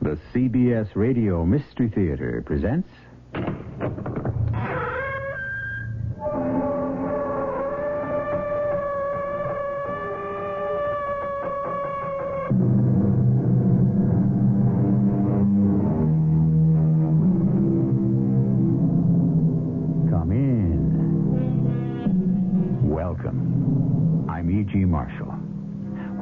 The CBS Radio Mystery Theater presents... Come in. Welcome. I'm E.G. Marshall.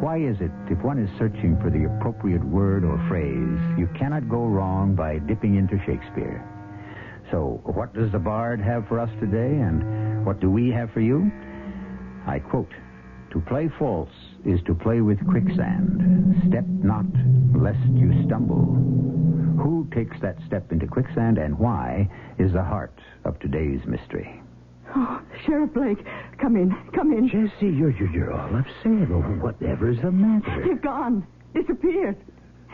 Why is it, if one is searching for the appropriate word or phrase, you cannot go wrong by dipping into Shakespeare? So, what does the bard have for us today, and what do we have for you? I quote, "To play false is to play with quicksand. Step not, lest you stumble." Who takes that step into quicksand, and why, is the heart of today's mystery. Oh, Sheriff Blake, come in. Jessie, you're all upset. Oh, whatever's the matter? They've gone. Disappeared.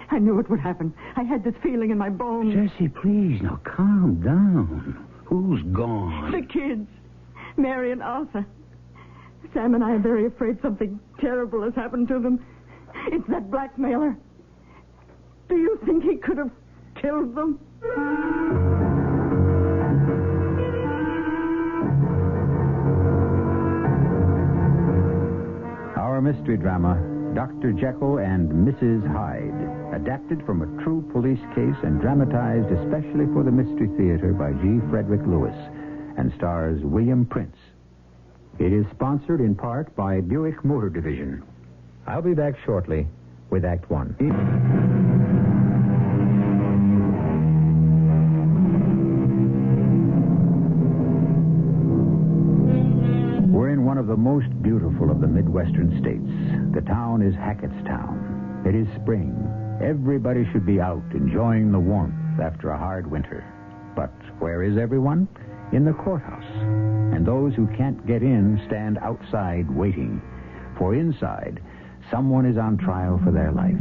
I knew it would happen. I had this feeling in my bones. Jessie, please, now calm down. Who's gone? The kids. Mary and Arthur. Sam and I are very afraid something terrible has happened to them. It's that blackmailer. Do you think he could have killed them? Our mystery drama, Dr. Jekyll and Mrs. Hyde, adapted from a true police case and dramatized especially for the Mystery Theater by G. Frederick Lewis, and stars William Prince. It is sponsored in part by Buick Motor Division. I'll be back shortly with Act One. We're in one of the most beautiful of the Midwestern states. The town is Hackettstown. It is spring. Everybody should be out enjoying the warmth after a hard winter. But where is everyone? In the courthouse. And those who can't get in stand outside waiting. For inside, someone is on trial for their life.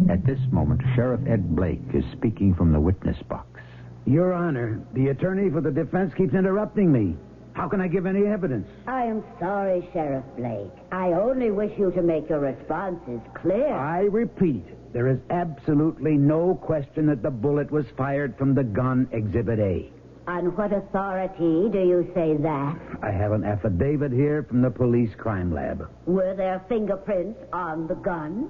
At this moment, Sheriff Ed Blake is speaking from the witness box. Your Honor, the attorney for the defense keeps interrupting me. How can I give any evidence? I am sorry, Sheriff Blake. I only wish you to make your responses clear. I repeat, there is absolutely no question that the bullet was fired from the gun Exhibit A. On what authority do you say that? I have an affidavit here from the police crime lab. Were there fingerprints on the gun?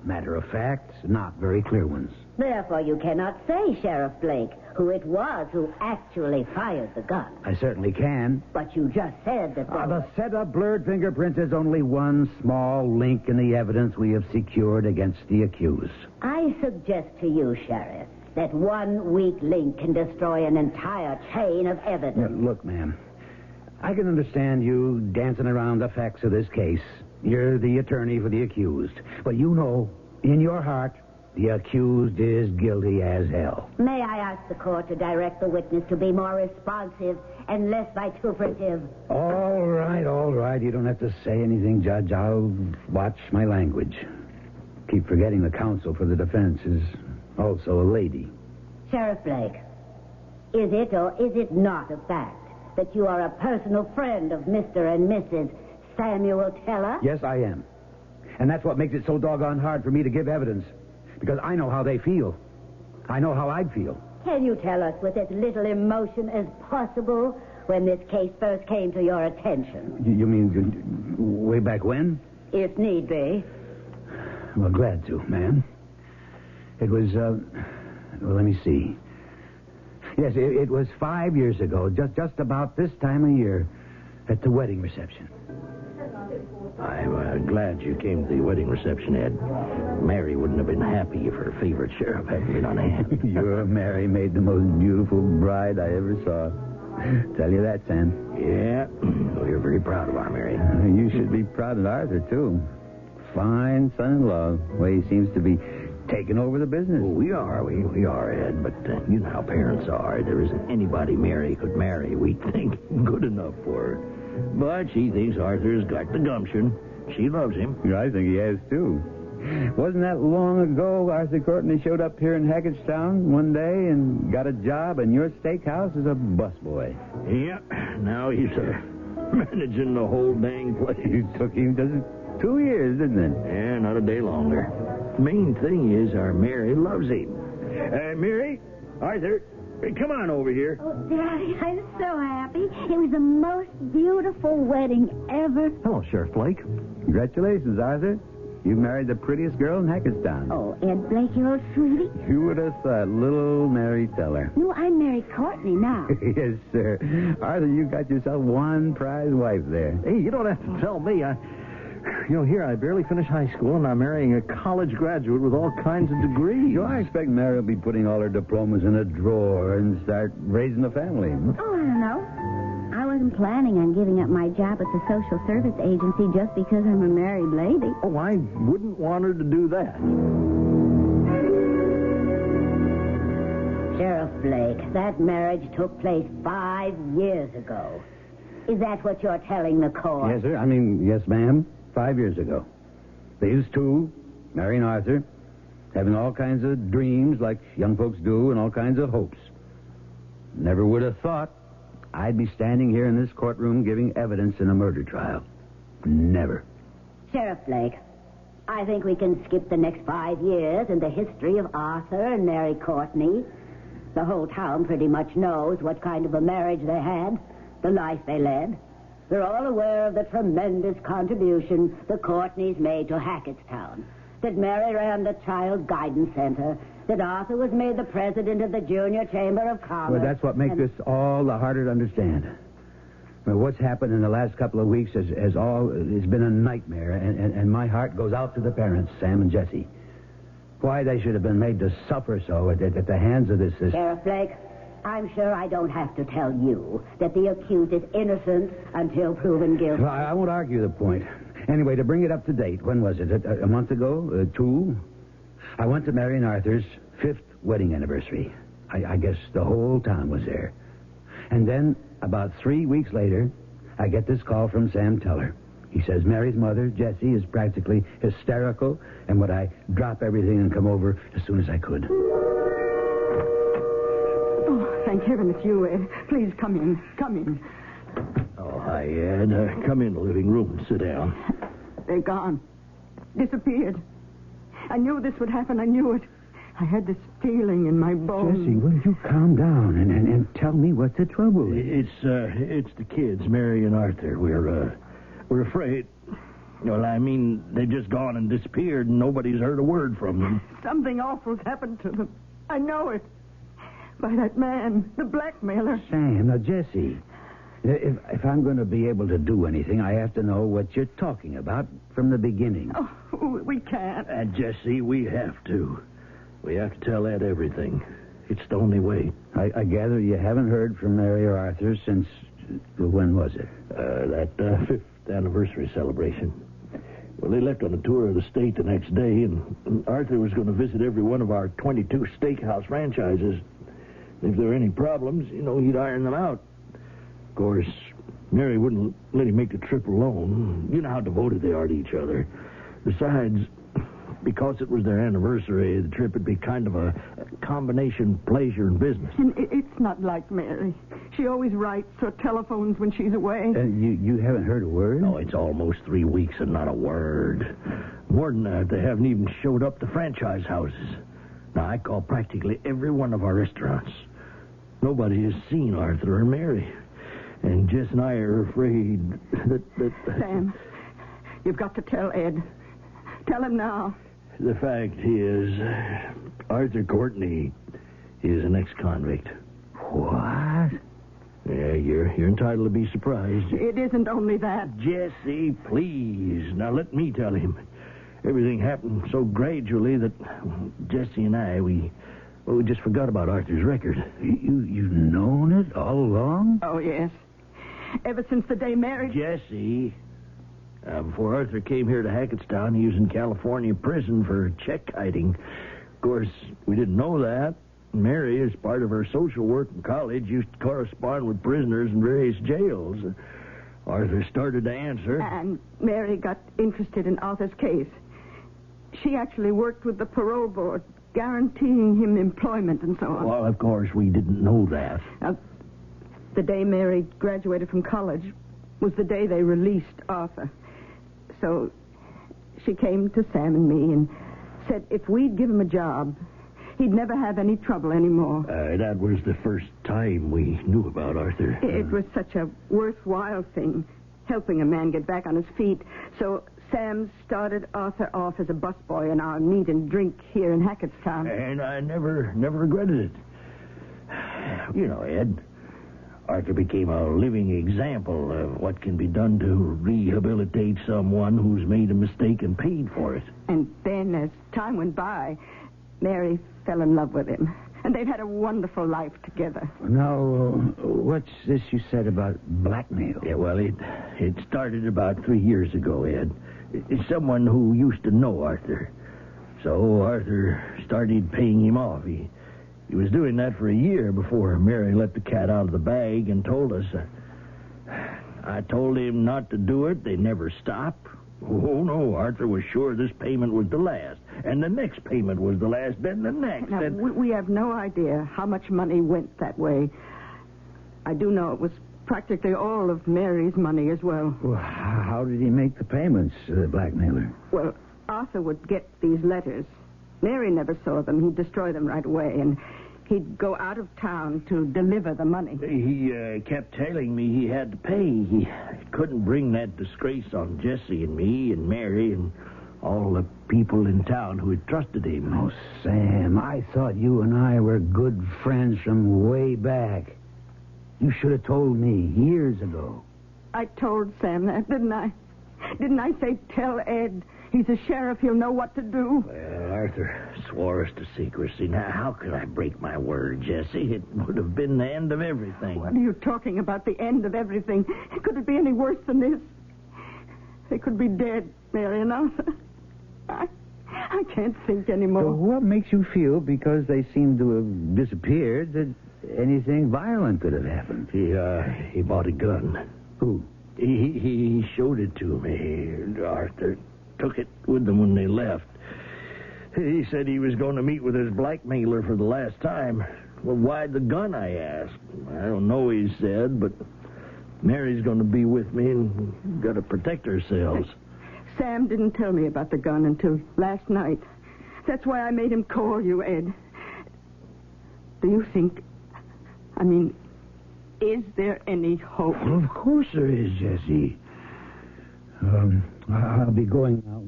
Matter of fact, not very clear ones. Therefore, you cannot say, Sheriff Blake, who it was who actually fired the gun. I certainly can. But you just said that... The set of blurred fingerprints is only one small link in the evidence we have secured against the accused. I suggest to you, Sheriff, that one weak link can destroy an entire chain of evidence. Look, ma'am, I can understand you dancing around the facts of this case. You're the attorney for the accused. But you know, in your heart, the accused is guilty as hell. May I ask the court to direct the witness to be more responsive and less vituperative? All right. You don't have to say anything, Judge. I'll watch my language. Keep forgetting the counsel for the defense is also a lady. Sheriff Blake, is it or is it not a fact that you are a personal friend of Mr. and Mrs. Samuel Teller? Yes, I am. And that's what makes it so doggone hard for me to give evidence. Because I know how they feel. I know how I'd feel. Can you tell us with as little emotion as possible when this case first came to your attention? You mean way back when? If need be. Well, glad to, ma'am. It was, well, let me see. Yes, it was 5 years ago, just about this time of year, at the wedding reception. I'm glad you came to the wedding reception, Ed. Mary wouldn't have been happy if her favorite sheriff hadn't been on hand. Your Mary made the most beautiful bride I ever saw. Tell you that, Sam. Yeah, we're very proud of our Mary. You should be proud of Arthur, too. Fine son-in-law. Way he seems to be taking over the business. Well, we are, Ed, but you know how parents are. There isn't anybody Mary could marry we think good enough for her. But she thinks Arthur's got the gumption. She loves him. I think he has, too. Wasn't that long ago Arthur Courtney showed up here in Hackettstown one day and got a job in your steakhouse as a busboy? Yeah, now he's managing the whole dang place. It took him just 2 years, didn't it? Yeah, not a day longer. Main thing is our Mary loves him. Mary, Arthur, come on over here. Oh, Daddy, I'm so happy. It was the most beautiful wedding ever. Hello, Sheriff Blake. Congratulations, Arthur. You married the prettiest girl in Hackettstown. Oh, Ed Blake, your old sweetie. Who would have thought, little Mary Teller? No, I'm Mary Courtney now. Yes, sir. Arthur, you got yourself one prize wife there. Hey, you don't have to tell me. Here I barely finished high school, and I'm marrying a college graduate with all kinds of degrees. I expect Mary will be putting all her diplomas in a drawer and start raising a family. Oh, I don't know. I wasn't planning on giving up my job at the social service agency just because I'm a married lady. Oh, I wouldn't want her to do that. Sheriff Blake, that marriage took place 5 years ago. Is that what you're telling the court? Yes, sir. Yes, ma'am. 5 years ago. These two, Mary and Arthur, having all kinds of dreams like young folks do and all kinds of hopes. Never would have thought I'd be standing here in this courtroom giving evidence in a murder trial. Never. Sheriff Blake, I think we can skip the next 5 years in the history of Arthur and Mary Courtney. The whole town pretty much knows what kind of a marriage they had, the life they led. They're all aware of the tremendous contribution the Courtneys made to Hackettstown, that Mary ran the Child Guidance Center, that Arthur was made the president of the Junior Chamber of Commerce. Well, that's what makes this all the harder to understand. Well, what's happened in the last couple of weeks has been a nightmare, and my heart goes out to the parents, Sam and Jessie. Why they should have been made to suffer so at the hands of this... Sheriff Blake, I'm sure I don't have to tell you that the accused is innocent until proven guilty. Well, I won't argue the point. Anyway, to bring it up to date, when was it? A month ago? 2? I went to Mary and Arthur's 5th wedding anniversary. I guess the whole town was there. And then, about 3 weeks later, I get this call from Sam Teller. He says Mary's mother, Jessie, is practically hysterical, and would I drop everything and come over as soon as I could. Oh, thank heaven it's you, Ed. Please come in. Come in. Oh, hi, Ed. Come in the living room and sit down. They're gone. Disappeared. I knew this would happen. I knew it. I had this feeling in my bones. Jessie, will you calm down and tell me what the trouble is? It's the kids, Mary and Arthur. We're afraid. Well, they've just gone and disappeared, and nobody's heard a word from them. Something awful's happened to them. I know it. By that man, the blackmailer. Sam, now, Jessie, if I'm going to be able to do anything, I have to know what you're talking about from the beginning. Oh, we can't. Jesse, we have to. We have to tell Ed everything. It's the only way. I gather you haven't heard from Mary or Arthur since... When was it? That 5th anniversary celebration. Well, they left on a tour of the state the next day, and Arthur was going to visit every one of our 22 steakhouse franchises. If there were any problems, he'd iron them out. Of course, Mary wouldn't let him make the trip alone. You know how devoted they are to each other. Besides, because it was their anniversary, the trip would be kind of a combination pleasure and business. And it's not like Mary. She always writes or telephones when she's away. You haven't heard a word? No, it's almost 3 weeks and not a word. More than that, they haven't even showed up to franchise houses. Now, I call practically every one of our restaurants. Nobody has seen Arthur or Mary. And Jess and I are afraid that... Sam, you've got to tell Ed. Tell him now. The fact is, Arthur Courtney is an ex-convict. What? Yeah, you're entitled to be surprised. It isn't only that. Jesse, please. Now, let me tell him. Everything happened so gradually that Jesse and I, we just forgot about Arthur's record. You've known it all along? Oh, yes. Ever since the day marriage... Jesse, before Arthur came here to Hackettstown, he was in California prison for check kiting. Of course, we didn't know that. Mary, as part of her social work in college, used to correspond with prisoners in various jails. Arthur started to answer. And Mary got interested in Arthur's case. She actually worked with the parole board, guaranteeing him employment and so on. Well, of course, we didn't know that. The day Mary graduated from college was the day they released Arthur. So she came to Sam and me and said if we'd give him a job, he'd never have any trouble anymore. That was the first time we knew about Arthur. It was such a worthwhile thing, helping a man get back on his feet. So Sam started Arthur off as a busboy in our meat and drink here in Hackettstown. And I never regretted it. You know, Ed, Arthur became a living example of what can be done to rehabilitate someone who's made a mistake and paid for it. And then, as time went by, Mary fell in love with him. And they've had a wonderful life together. Now, what's this you said about blackmail? Yeah, well, it started about 3 years ago, Ed. It's someone who used to know Arthur. So Arthur started paying him off. He was doing that for a year before Mary let the cat out of the bag and told us. I told him not to do it. They never stop. Oh, no, Arthur was sure this payment was the last. And the next payment was the last, then the next. Now, we have no idea how much money went that way. I do know it was practically all of Mary's money as well. Well, how did he make the payments, the blackmailer? Well, Arthur would get these letters. Mary never saw them. He'd destroy them right away, and he'd go out of town to deliver the money. He kept telling me he had to pay. He couldn't bring that disgrace on Jesse and me and Mary and all the people in town who had trusted him. Oh, Sam, I thought you and I were good friends from way back. You should have told me years ago. I told Sam that, didn't I? Didn't I say, tell Ed? He's a sheriff. He'll know what to do. Well, Arthur swore us to secrecy. Now, how could I break my word, Jesse? It would have been the end of everything. What are you talking about, the end of everything? Could it be any worse than this? They could be dead, Mary and Arthur. I can't think anymore. So what makes you feel, because they seem to have disappeared, that anything violent could have happened? He bought a gun. Who? He showed it to me. Arthur took it with them when they left. He said he was going to meet with his blackmailer for the last time. Well, why the gun, I asked. I don't know, he said, but Mary's going to be with me and we've got to protect ourselves. Sam didn't tell me about the gun until last night. That's why I made him call you, Ed. Do you think... is there any hope? Well, of course there is, Jesse. I'll be going now,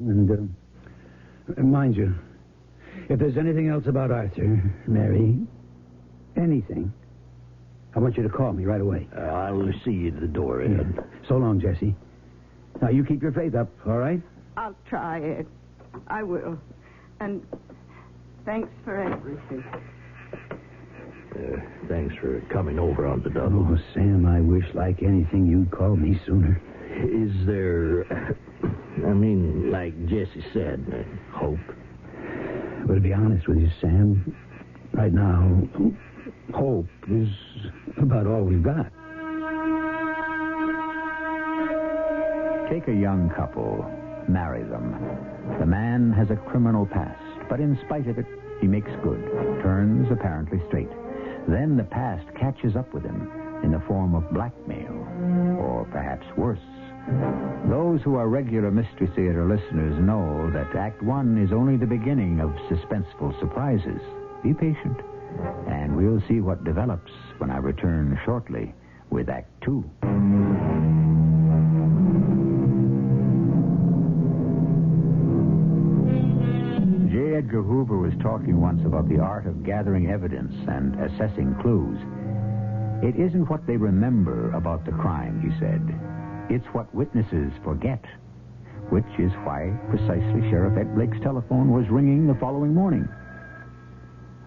and mind you, if there's anything else about Arthur, Mary, anything, I want you to call me right away. I'll see you at the door, Ed. Yeah. So long, Jesse. Now, you keep your faith up, all right? I'll try, Ed. I will. And thanks for everything. Thanks for coming over on the double. Oh, Sam, I wish like anything you'd call me sooner. Is there, like Jesse said, hope? Well, to be honest with you, Sam, right now, hope is about all we've got. Take a young couple, marry them. The man has a criminal past, but in spite of it, he makes good, turns apparently straight. Then the past catches up with him in the form of blackmail, or perhaps worse. Those who are regular Mystery Theater listeners know that Act One is only the beginning of suspenseful surprises. Be patient, and we'll see what develops when I return shortly with Act Two. J. Edgar Hoover was talking once about the art of gathering evidence and assessing clues. It isn't what they remember about the crime, he said. It's what witnesses forget, which is why precisely Sheriff Ed Blake's telephone was ringing the following morning.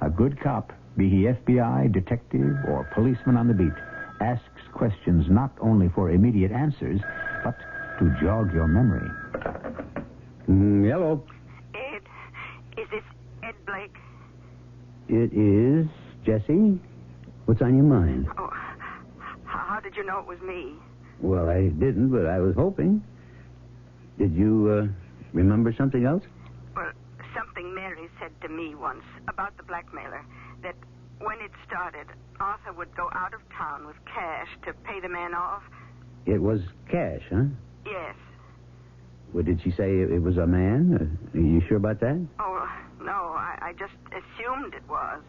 A good cop, be he FBI, detective, or policeman on the beat, asks questions not only for immediate answers, but to jog your memory. Hello. Ed, is this Ed Blake? It is. Jesse? What's on your mind? Oh, how did you know it was me? Well, I didn't, but I was hoping. Did you, remember something else? Well, something Mary said to me once about the blackmailer, that when it started, Arthur would go out of town with cash to pay the man off. It was cash, huh? Yes. Well, did she say it was a man? Are you sure about that? Oh, no, I just assumed it was.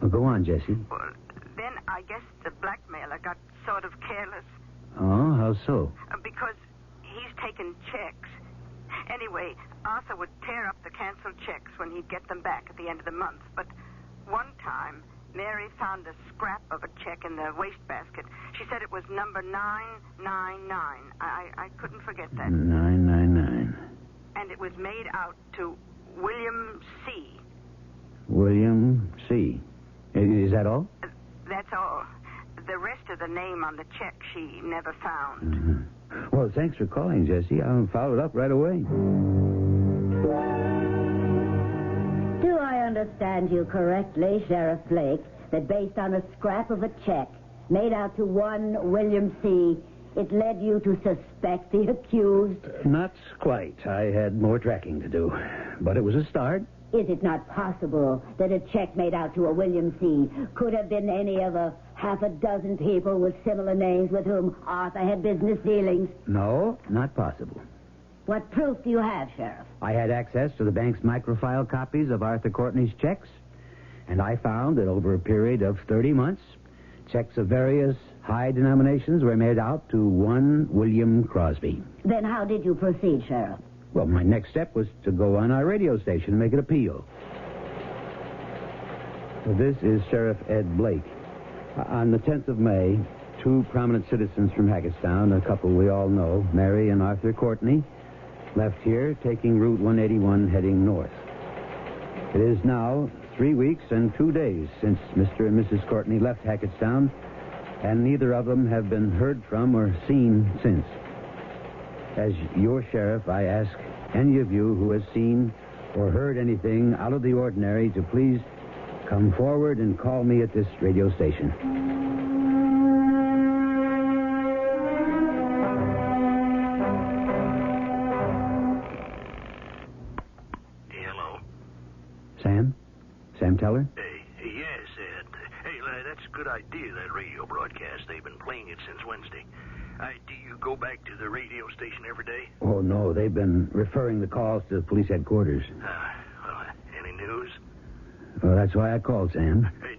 Well, go on, Jessie. Well, then I guess the blackmailer got sort of careless. Oh, how so? Because he's taken checks. Anyway, Arthur would tear up the canceled checks when he'd get them back at the end of the month. But one time, Mary found a scrap of a check in the wastebasket. She said it was number 999. I couldn't forget that. 999. And it was made out to William C. William C. Is that all? That's all. The rest of the name on the check she never found. Mm-hmm. Well, thanks for calling, Jessie. I'll follow it up right away. Do I understand you correctly, Sheriff Blake, that based on a scrap of a check made out to one William C., it led you to suspect the accused? Not quite. I had more tracking to do. But it was a start. Is it not possible that a check made out to a William C. could have been any of a half a dozen people with similar names with whom Arthur had business dealings? No, not possible. What proof do you have, Sheriff? I had access to the bank's microfile copies of Arthur Courtney's checks, and I found that over a period of 30 months, checks of various high denominations were made out to one William Crosby. Then how did you proceed, Sheriff? Well, my next step was to go on our radio station and make an appeal. This is Sheriff Ed Blake. On the 10th of May, two prominent citizens from Hackettstown, a couple we all know, Mary and Arthur Courtney, left here taking Route 181 heading north. It is now 3 weeks and 2 days since Mr. and Mrs. Courtney left Hackettstown, and neither of them have been heard from or seen since. As your sheriff, I ask any of you who has seen or heard anything out of the ordinary to please come forward and call me at this radio station. Hello. Sam? Sam Teller? Hey, yes, Ed. Hey, that's a good idea, that radio broadcast. They've been playing it since Wednesday. Do you go back to the radio station every day? Oh, no. They've been referring the calls to the police headquarters. Well, any news? Well, that's why I called, Sam. Hey,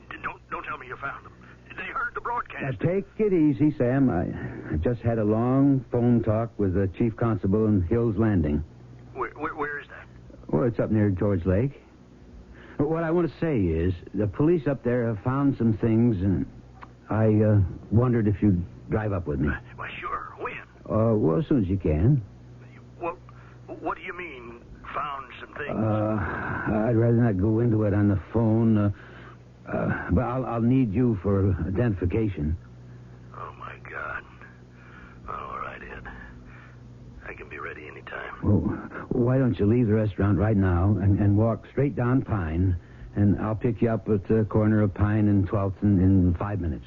don't tell me you found them. They heard the broadcast. Now, take it easy, Sam. I just had a long phone talk with the chief constable in Hills Landing. Where is that? Well, it's up near George Lake. What I want to say is the police up there have found some things, and I wondered if you'd drive up with me. Well, sure. When? Well, as soon as you can. Well, what do you mean, found some things? I'd rather not go into it on the phone. But I'll need you for identification. Oh, my God. All right, Ed. I can be ready anytime. Well, why don't you leave the restaurant right now and walk straight down Pine, and I'll pick you up at the corner of Pine and 12th in 5 minutes.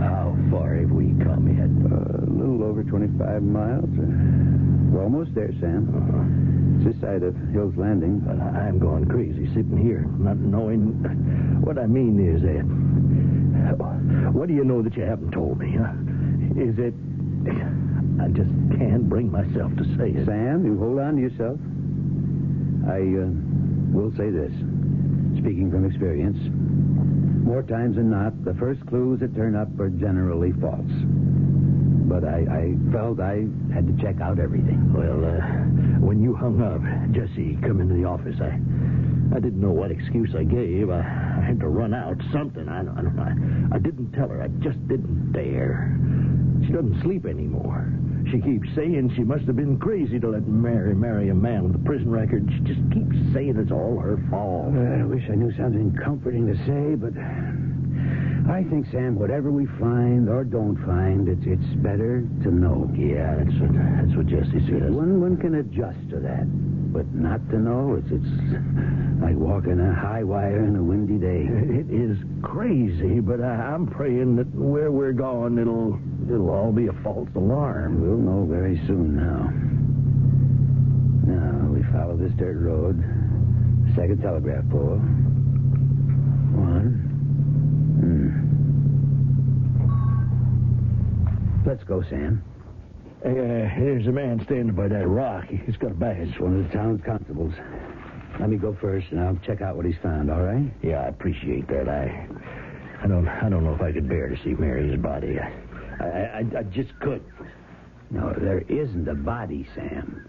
How far have we come, Ed? A little over 25 miles. We're almost there, Sam. It's this side of Hills Landing. But I'm going crazy sitting here, not knowing. What I mean is, Ed, what do you know that you haven't told me, huh? Is it... I just can't bring myself to say it. Sam, you hold on to yourself. I will say this, speaking from experience. More times than not, the first clues that turn up are generally false. But I felt I had to check out everything. Well, when you hung up, Jessie come into the office. I didn't know what excuse I gave. I had to run out something. I didn't tell her. I just didn't dare. She doesn't sleep anymore. She keeps saying she must have been crazy to let Mary marry a man with a prison record. She just keeps saying it's all her fault. Well, I wish I knew something comforting to say, but I think, Sam, whatever we find or don't find, it's better to know. Yeah, that's what Jessie says. One can adjust to that, but not to know, it's like walking a high wire in a windy day. It is crazy, but I'm praying that where we're going, it'll all be a false alarm. We'll know very soon now. Now, we follow this dirt road. Second telegraph pole. One. Let's go, Sam. There's a man standing by that rock. He's got a badge. It's one of the town's constables. Let me go first, and I'll check out what he's found, all right? Yeah, I appreciate that. I don't know if I could bear to see Mary's body. I just could. No, there isn't a body, Sam.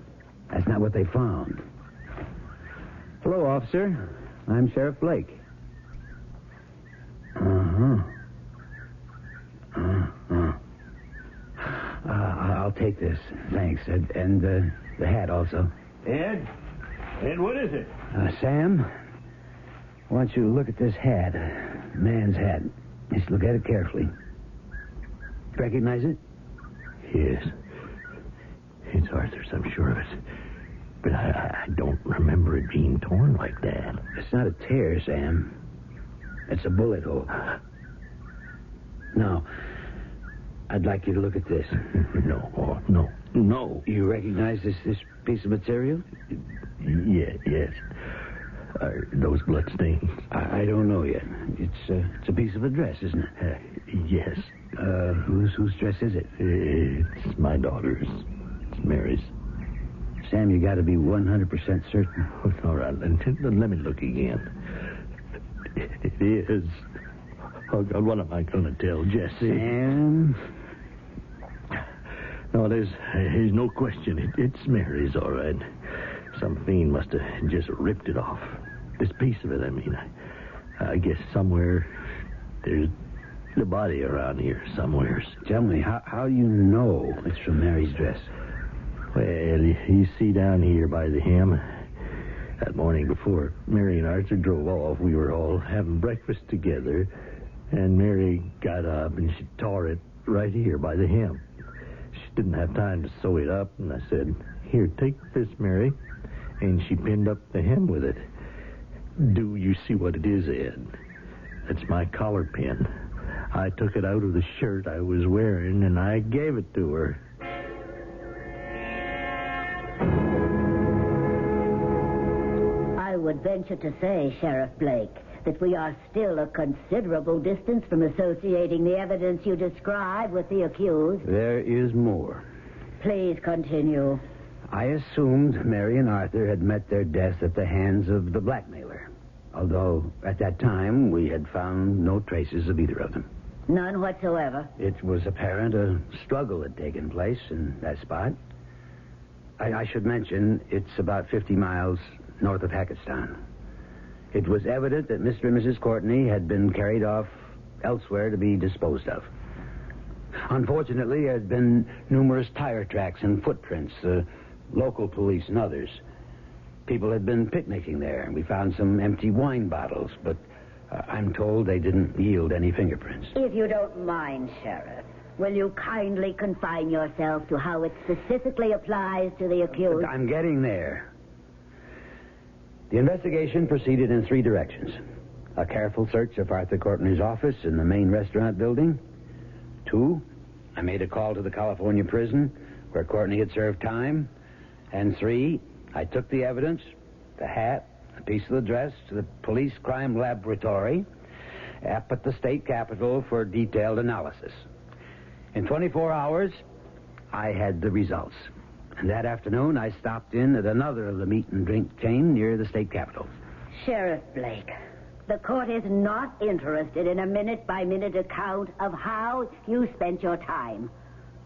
That's not what they found. Hello, officer. I'm Sheriff Blake. I'll take this. Thanks. And the hat also. Ed, what is it? Sam, I want you to look at this hat. Man's hat. Just look at it carefully. Recognize it? Yes. It's Arthur's, I'm sure of it. But I don't remember it being torn like that. It's not a tear, Sam. It's a bullet hole. Now, I'd like you to look at this. No. You recognize this piece of material? Yes. Are those blood stains? I don't know yet. It's a piece of a dress, isn't it? Yes. Whose dress is it? It's my daughter's. It's Mary's. Sam, you got to be 100% certain. All right, let me look again. It is. Oh, God, what am I going to tell Jesse? Sam? No, there's no question. It's Mary's, all right. Some fiend must have just ripped it off. This piece of it, I mean. I guess somewhere there's the body around here somewheres. Tell me, how you know it's from Mary's dress? Well, you see down here by the hem, that morning before Mary and Arthur drove off, we were all having breakfast together, and Mary got up and she tore it right here by the hem. She didn't have time to sew it up, and I said, "Here, take this, Mary," and she pinned up the hem with it. Do you see what it is, Ed? That's my collar pin. I took it out of the shirt I was wearing, and I gave it to her. I would venture to say, Sheriff Blake, that we are still a considerable distance from associating the evidence you describe with the accused. There is more. Please continue. I assumed Mary and Arthur had met their death at the hands of the blackmailer, although at that time we had found no traces of either of them. None whatsoever. It was apparent a struggle had taken place in that spot. I should mention it's about 50 miles north of Hackettstown. It was evident that Mr. and Mrs. Courtney had been carried off elsewhere to be disposed of. Unfortunately, there had been numerous tire tracks and footprints, local police and others. People had been picnicking there, and we found some empty wine bottles, but I'm told they didn't yield any fingerprints. If you don't mind, Sheriff, will you kindly confine yourself to how it specifically applies to the accused? I'm getting there. The investigation proceeded in 3 directions. A careful search of Arthur Courtney's office in the main restaurant building. 2, I made a call to the California prison where Courtney had served time. And 3, I took the evidence, the hat, a piece of the dress, to the police crime laboratory up at the state capitol for detailed analysis. In 24 hours, I had the results. And that afternoon, I stopped in at another of the meat and drink chain near the state capitol. Sheriff Blake, the court is not interested in a minute-by-minute account of how you spent your time.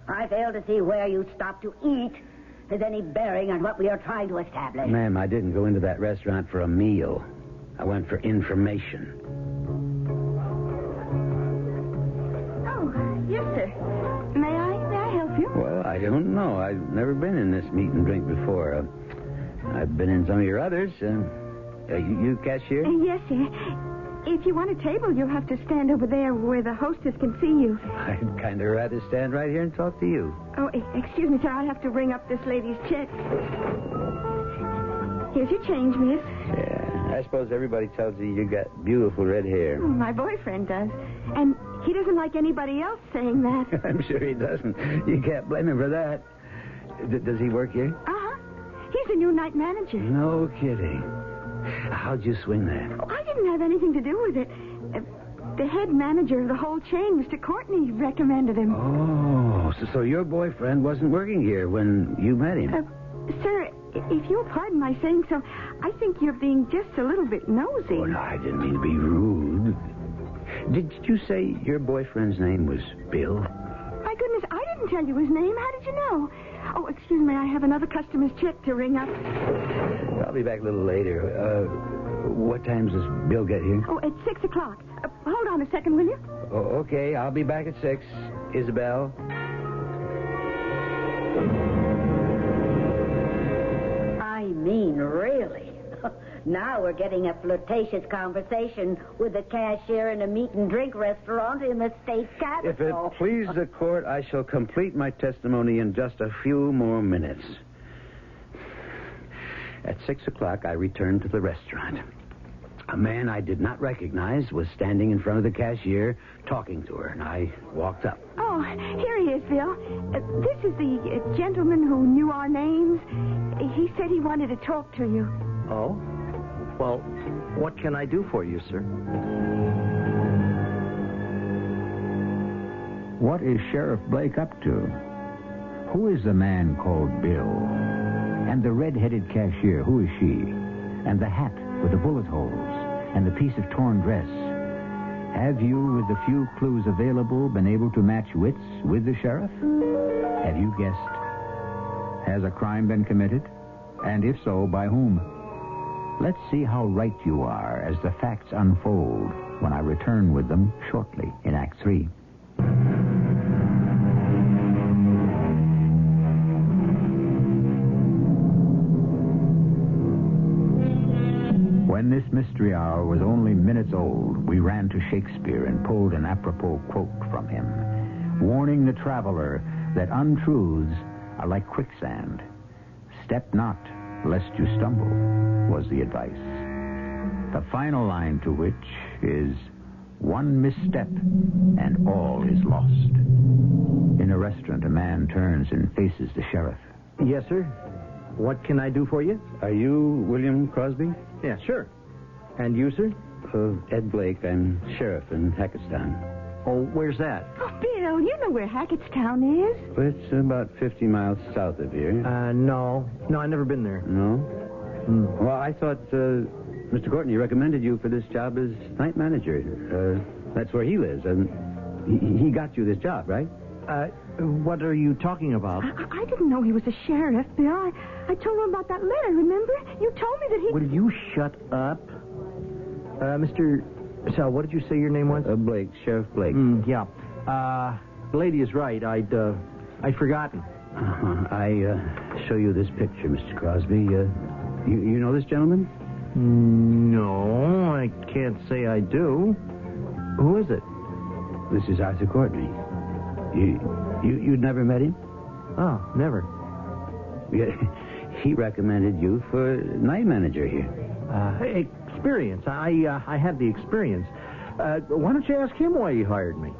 I fail to see where you stopped to eat has any bearing on what we are trying to establish. Ma'am, I didn't go into that restaurant for a meal. I went for information. Oh, yes, sir. May I help you? Well, I don't know. I've never been in this meat and drink before. I've been in some of your others. You cashier? Yes, sir. If you want a table, you'll have to stand over there where the hostess can see you. I'd kind of rather stand right here and talk to you. Oh, excuse me, sir. I'll have to ring up this lady's check. Here's your change, miss. Yeah, I suppose everybody tells you got beautiful red hair. Oh, my boyfriend does. And he doesn't like anybody else saying that. I'm sure he doesn't. You can't blame him for that. Does he work here? Uh-huh. He's the new night manager. No kidding. How'd you swing that? Oh, I didn't have anything to do with it. The head manager of the whole chain, Mr. Courtney, recommended him. Oh, so your boyfriend wasn't working here when you met him? Sir, if you'll pardon my saying so, I think you're being just a little bit nosy. Oh, no, I didn't mean to be rude. Did you say your boyfriend's name was Bill? My goodness, I didn't tell you his name. How did you know? Oh, excuse me, I have another customer's check to ring up. I'll be back a little later. What time does Bill get here? Oh, at 6 o'clock. Hold on a second, will you? Oh, okay, I'll be back at 6. Isabel? I mean, really. Now we're getting a flirtatious conversation with a cashier in a meat-and-drink restaurant in the state capital. If it please the court, I shall complete my testimony in just a few more minutes. At 6 o'clock, I returned to the restaurant. A man I did not recognize was standing in front of the cashier talking to her, and I walked up. Oh, here he is, Bill. This is the gentleman who knew our names. He said he wanted to talk to you. Oh? Well, what can I do for you, sir? What is Sheriff Blake up to? Who is the man called Bill? And the red-headed cashier, who is she? And the hat with the bullet holes and the piece of torn dress. Have you, with the few clues available, been able to match wits with the sheriff? Have you guessed? Has a crime been committed? And if so, by whom? Let's see how right you are as the facts unfold when I return with them shortly in Act 3. When this mystery hour was only minutes old, we ran to Shakespeare and pulled an apropos quote from him, warning the traveler that untruths are like quicksand. Step not, lest you stumble, was the advice. The final line to which is, one misstep and all is lost. In a restaurant, a man turns and faces the sheriff. Yes, sir. What can I do for you? Are you William Crosby? Yeah, sure. And you, sir? Ed Blake. I'm sheriff in Hackettstown. Oh, where's that? Oh, Bill, you know where Hackettstown is. It's about 50 miles south of here. No. No, I've never been there. No? Well, I thought Mr. Courtney recommended you for this job as night manager. That's where he lives. And he got you this job, right? What are you talking about? I didn't know he was a sheriff, Bill. I told him about that letter, remember? You told me that he... Will you shut up? Mr. Sal, what did you say your name was? Blake, Sheriff Blake. Yeah. The lady is right. I'd forgotten. I show you this picture, Mr. Crosby. You know this gentleman? No, I can't say I do. Who is it? This is Arthur Courtney. You'd never met him? Oh, never. Yeah, he recommended you for night manager here. Experience. I have the experience. Why don't you ask him why he hired me?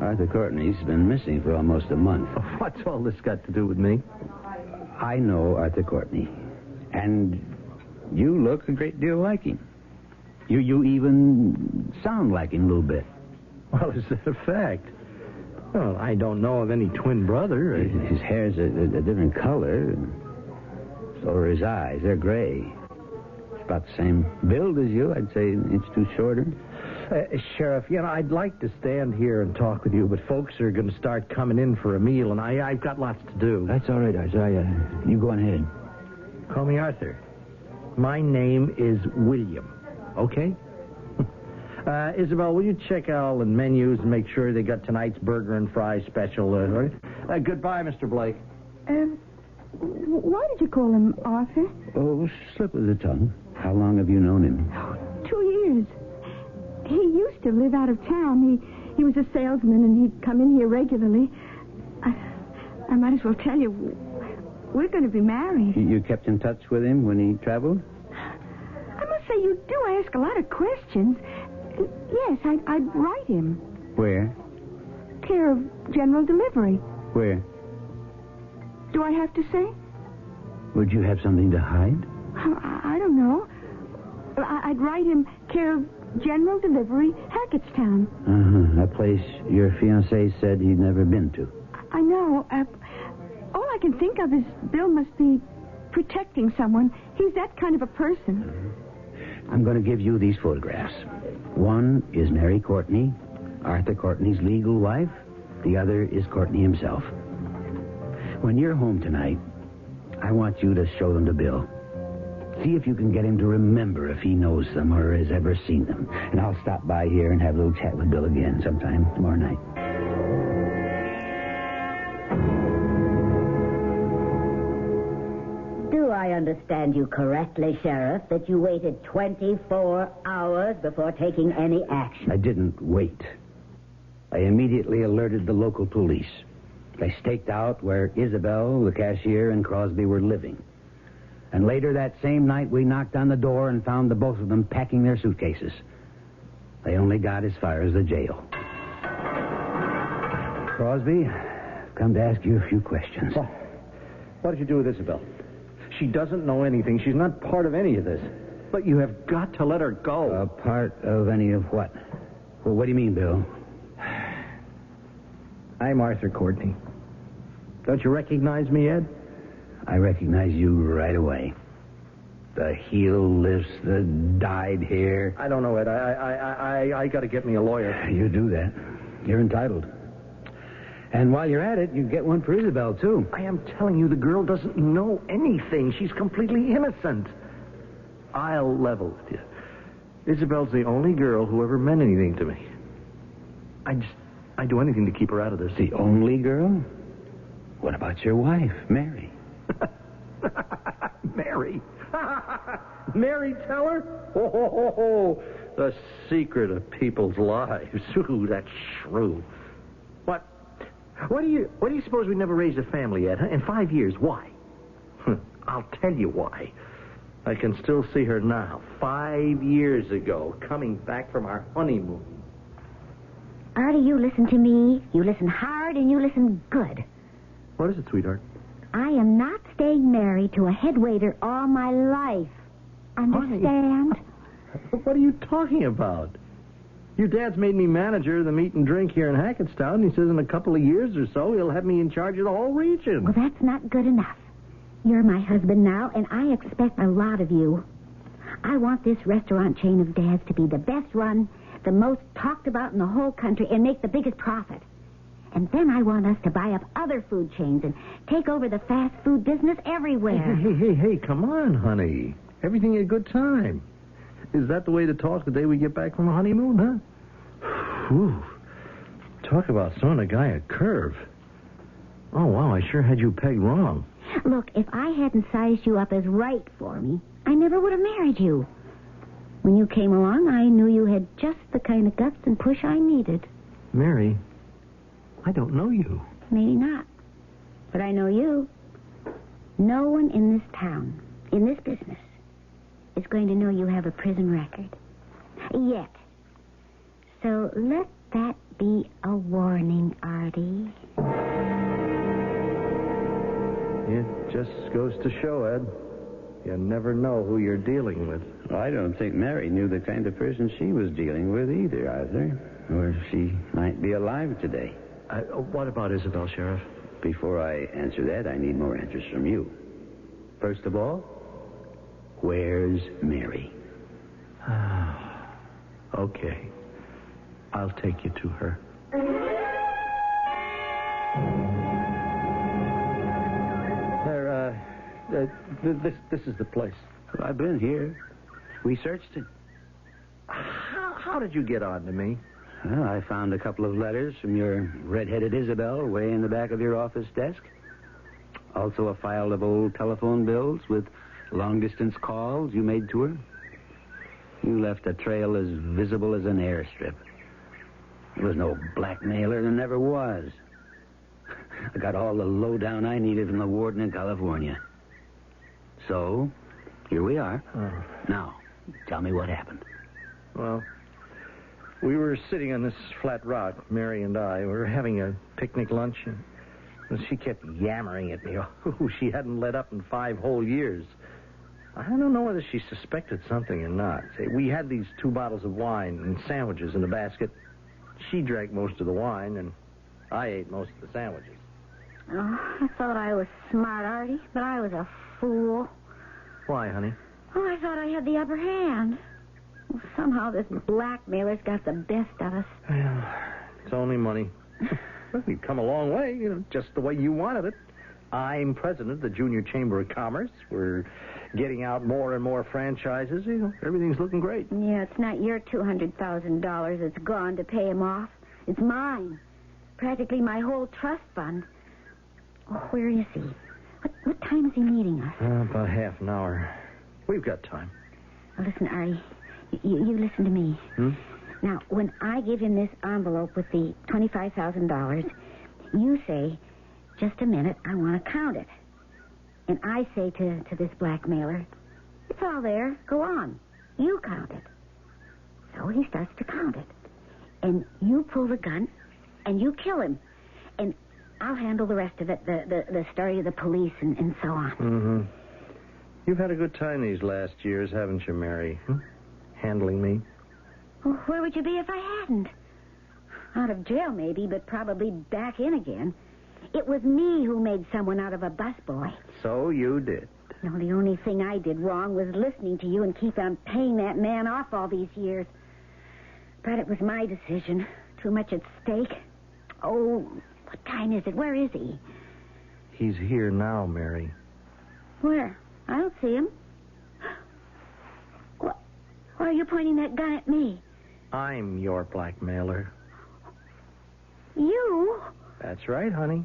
Arthur Courtney's been missing for almost a month. What's all this got to do with me? I know Arthur Courtney, and you look a great deal like him. You even sound like him a little bit. Well, is that a fact? Well, I don't know of any twin brother. His hair's a different color. So are his eyes. They're gray. He's about the same build as you. I'd say an inch too shorter. Sheriff, I'd like to stand here and talk with you, but folks are going to start coming in for a meal, and I've got lots to do. That's all right, Arthur. You go on ahead. Call me Arthur. My name is William. Okay? Isabel, will you check all the menus and make sure they got tonight's burger and fries special? Goodbye, Mr. Blake. Why did you call him Arthur? Oh, slip of the tongue. How long have you known him? 2 years. He used to live out of town. He was a salesman, and he'd come in here regularly. I might as well tell you, we're going to be married. You kept in touch with him when he traveled? I must say, you do ask a lot of questions. Yes, I'd write him. Where? Care of general delivery. Where? Do I have to say? Would you have something to hide? I don't know. I'd write him care of general delivery, Hackettstown. A place your fiancé said he'd never been to. I know. All I can think of is Bill must be protecting someone. He's that kind of a person. I'm going to give you these photographs. One is Mary Courtney, Arthur Courtney's legal wife. The other is Courtney himself. When you're home tonight, I want you to show them to Bill. See if you can get him to remember if he knows them or has ever seen them. And I'll stop by here and have a little chat with Bill again sometime tomorrow night. Do I understand you correctly, Sheriff, that you waited 24 hours before taking any action? I didn't wait. I immediately alerted the local police. They staked out where Isabel, the cashier, and Crosby were living. And later that same night, we knocked on the door and found the both of them packing their suitcases. They only got as far as the jail. Crosby, I've come to ask you a few questions. What did you do with Isabel? She doesn't know anything. She's not part of any of this. But you have got to let her go. A part of any of what? Well, what do you mean, Bill? I'm Arthur Courtney. Don't you recognize me, Ed? I recognize you right away. The heel lifts, the dyed hair. I don't know, Ed. I got to get me a lawyer. You do that. You're entitled. And while you're at it, you get one for Isabel, too. I am telling you, the girl doesn't know anything. She's completely innocent. I'll level with you. Isabel's the only girl who ever meant anything to me. I'd do anything to keep her out of this. The only girl? What about your wife, Mary? Mary? Mary Teller? Oh, the secret of people's lives. Ooh, that shrew. What do you suppose we never raised a family yet, huh? In 5 years. Why? I'll tell you why. I can still see her now, 5 years ago, coming back from our honeymoon. Artie, you listen to me. You listen hard and you listen good. What is it, sweetheart? I am not staying married to a head waiter all my life. Understand? What are you talking about? Your dad's made me manager of the meat and drink here in Hackettstown, and he says in a couple of years or so he'll have me in charge of the whole region. Well, that's not good enough. You're my husband now, and I expect a lot of you. I want this restaurant chain of Dad's to be the best run, the most talked about in the whole country, and make the biggest profit. And then I want us to buy up other food chains and take over the fast food business everywhere. Hey, come on, honey. Everything in good time. Is that the way to talk the day we get back from the honeymoon, huh? Whew. Talk about throwing a guy a curve. Oh, wow, I sure had you pegged wrong. Look, if I hadn't sized you up as right for me, I never would have married you. When you came along, I knew you had just the kind of guts and push I needed. Mary, I don't know you. Maybe not. But I know you. No one in this town, in this business, is going to know you have a prison record. Yet. So let that be a warning, Artie. It just goes to show, Ed. You never know who you're dealing with. I don't think Mary knew the kind of person she was dealing with either, Arthur. Or she might be alive today. What about Isabel, Sheriff? Before I answer that, I need more answers from you. First of all, where's Mary? Okay. I'll take you to her. This is the place. Well, I've been here. We searched it. How did you get on to me? Well, I found a couple of letters from your red-headed Isabel way in the back of your office desk. Also a file of old telephone bills with long-distance calls you made to her. You left a trail as visible as an airstrip. There was no blackmailer. There never was. I got all the lowdown I needed from the warden in California. So, here we are. Now, tell me what happened. Well, we were sitting on this flat rock, Mary and I. We were having a picnic lunch, and she kept yammering at me. Oh, she hadn't let up in 5 whole years. I don't know whether she suspected something or not. Say, we had these 2 bottles of wine and sandwiches in the basket. She drank most of the wine, and I ate most of the sandwiches. Oh, I thought I was smart, Artie, but I was a fool. Why, honey? Oh, I thought I had the upper hand. Well, somehow this blackmailer's got the best of us. Well, it's only money. Well, we've come a long way, just the way you wanted it. I'm president of the Junior Chamber of Commerce. We're getting out more and more franchises. Everything's looking great. Yeah, it's not your $200,000 that's gone to pay him off. It's mine. Practically my whole trust fund. Oh, where is he? What time is he meeting us? About half an hour. We've got time. Well, listen, Artie. You listen to me. Now, when I give him this envelope with the $25,000, you say, just a minute, I want to count it. And I say to this blackmailer, it's all there. Go on. You count it. So he starts to count it. And you pull the gun, and you kill him. And I'll handle the rest of it, the story of the police and so on. Mm-hmm. You've had a good time these last years, haven't you, Mary? Handling me? Well, where would you be if I hadn't? Out of jail, maybe, but probably back in again. It was me who made someone out of a busboy. So you did. No, the only thing I did wrong was listening to you and keep on paying that man off all these years. But it was my decision. Too much at stake. Oh, what time is it? Where is he? He's here now, Mary. Where? I don't see him. Why are you pointing that gun at me? I'm your blackmailer. You? That's right, honey.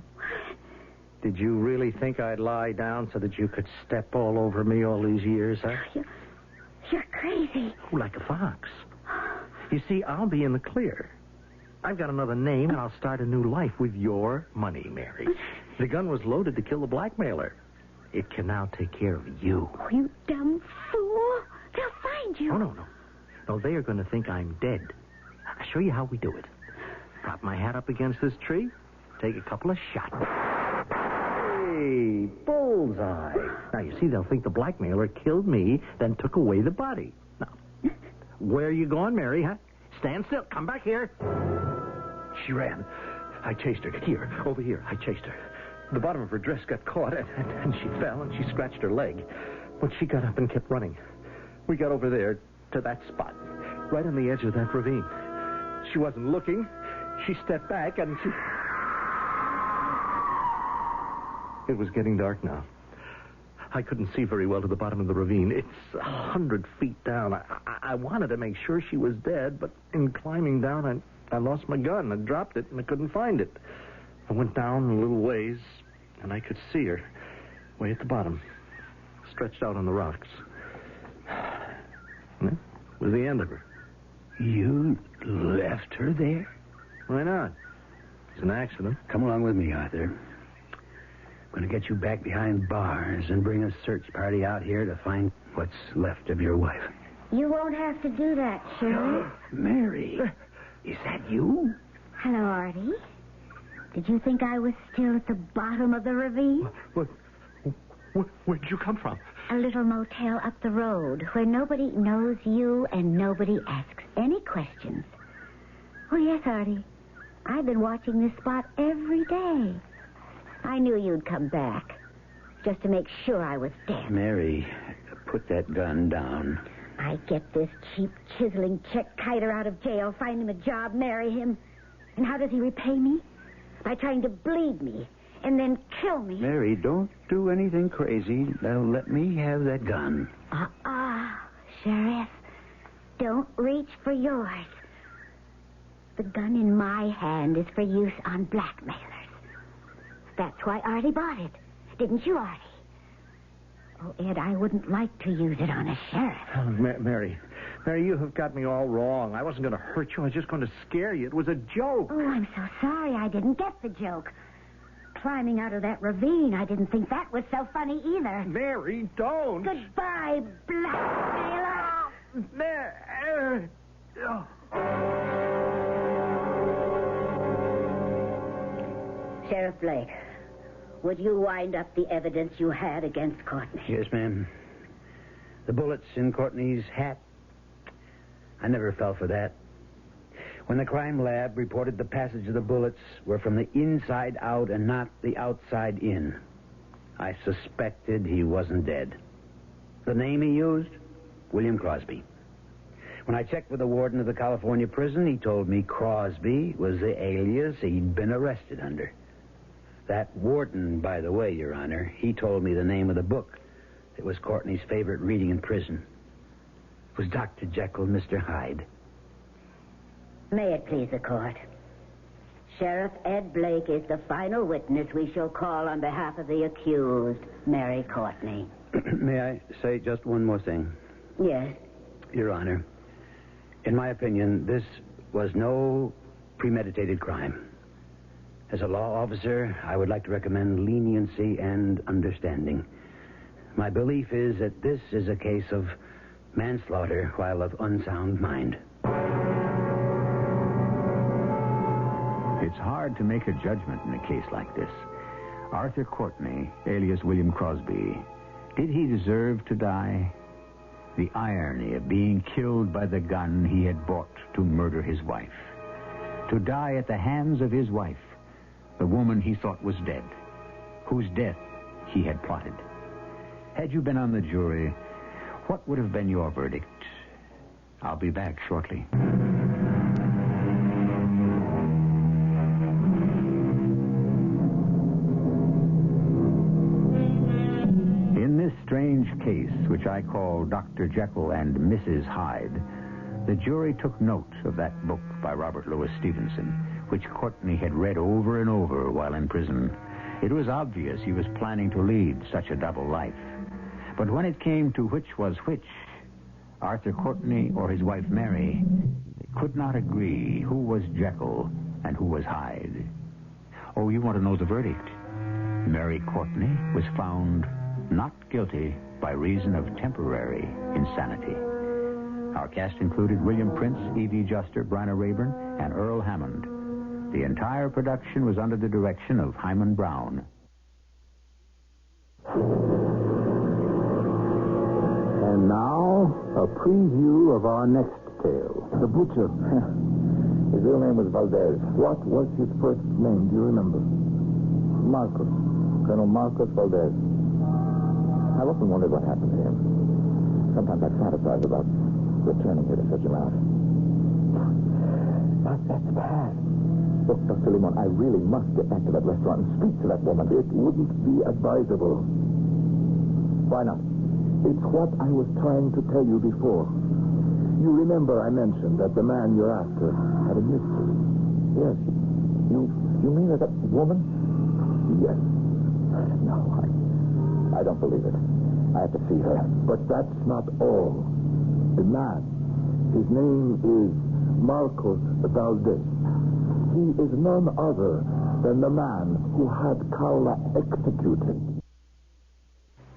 Did you really think I'd lie down so that you could step all over me all these years, huh? You're crazy. Oh, like a fox. You see, I'll be in the clear. I've got another name, and I'll start a new life with your money, Mary. The gun was loaded to kill the blackmailer. It can now take care of you. Oh, you dumb fool. They'll find you. Oh, no. No, they are going to think I'm dead. I'll show you how we do it. Prop my hat up against this tree, take a couple of shots. Hey, bullseye. Now, you see, they'll think the blackmailer killed me, then took away the body. Now, where are you going, Mary, huh? Stand still. Come back here. She ran. I chased her. Here, over here. I chased her. The bottom of her dress got caught, and she fell, and she scratched her leg. But she got up and kept running. We got over there to that spot, right on the edge of that ravine. She wasn't looking. She stepped back, and she... It was getting dark now. I couldn't see very well to the bottom of the ravine. It's 100 feet down. I wanted to make sure she was dead, but in climbing down, I lost my gun. I dropped it, and I couldn't find it. I went down a little ways, and I could see her way at the bottom, stretched out on the rocks. That was the end of her. You left her there? Why not? It's an accident. Come along with me, Arthur. I'm going to get you back behind bars and bring a search party out here to find what's left of your wife. You won't have to do that, Sheriff. Mary, is that you? Hello, Artie. Did you think I was still at the bottom of the ravine? Where'd you come from? A little motel up the road where nobody knows you and nobody asks any questions. Oh, yes, Artie. I've been watching this spot every day. I knew you'd come back, just to make sure I was dead. Mary, put that gun down. I get this cheap, chiseling check-kiter out of jail, find him a job, marry him. And how does he repay me? By trying to bleed me and then kill me. Mary, don't do anything crazy. Now, let me have that gun. Sheriff. Don't reach for yours. The gun in my hand is for use on blackmailers. That's why Artie bought it. Didn't you, Artie? Oh, Ed, I wouldn't like to use it on a sheriff. Oh, Mary, you have got me all wrong. I wasn't going to hurt you. I was just going to scare you. It was a joke. Oh, I'm so sorry I didn't get the joke. Climbing out of that ravine, I didn't think that was so funny either. Mary, don't. Goodbye, blackmailer. There. Sheriff Blake, would you wind up the evidence you had against Courtney? Yes, ma'am. The bullets in Courtney's hat. I never fell for that. When the crime lab reported the passage of the bullets were from the inside out and not the outside in, I suspected he wasn't dead. The name he used? William Crosby. When I checked with the warden of the California prison, he told me Crosby was the alias he'd been arrested under. That warden, by the way, Your Honor, he told me the name of the book. It was Courtney's favorite reading in prison. It was Dr. Jekyll and Mr. Hyde. May it please the court. Sheriff Ed Blake is the final witness we shall call on behalf of the accused, Mary Courtney. May I say just one more thing? Yes. Your Honor, in my opinion, this was no premeditated crime. As a law officer, I would like to recommend leniency and understanding. My belief is that this is a case of manslaughter while of unsound mind. It's hard to make a judgment in a case like this. Arthur Courtney, alias William Crosby, did he deserve to die? The irony of being killed by the gun he had bought to murder his wife. To die at the hands of his wife, the woman he thought was dead, whose death he had plotted. Had you been on the jury, what would have been your verdict? I'll be back shortly. In this strange case, which I call Dr. Jekyll and Mrs. Hyde, the jury took note of that book by Robert Louis Stevenson, which Courtney had read over and over while in prison. It was obvious he was planning to lead such a double life. But when it came to which was which, Arthur Courtney or his wife Mary, they could not agree who was Jekyll and who was Hyde. Oh, you want to know the verdict? Mary Courtney was found not guilty by reason of temporary insanity. Our cast included William Prince, E.V. Juster, Bryna Rayburn, and Earl Hammond. The entire production was under the direction of Hyman Brown. And now, a preview of our next tale. The butcher. His real name was Valdez. What was his first name? Do you remember? Marcos. Colonel Marcos Valdez. I've often wondered what happened to him. Sometimes I fantasize about returning here to search him out. But that's past. Look, Dr. Limon, I really must get back to that restaurant and speak to that woman. It wouldn't be advisable. Why not? It's what I was trying to tell you before. You remember I mentioned that the man you're after had a mystery. Yes. You mean that woman? Yes. No, I don't believe it. I have to see her. But that's not all. The man, his name is Marcos Valdez. He is none other than the man who had Carla executed.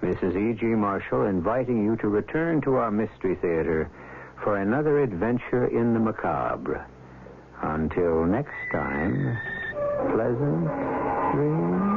Mrs. E.G. Marshall inviting you to return to our Mystery Theater for another adventure in the macabre. Until next time, pleasant dreams.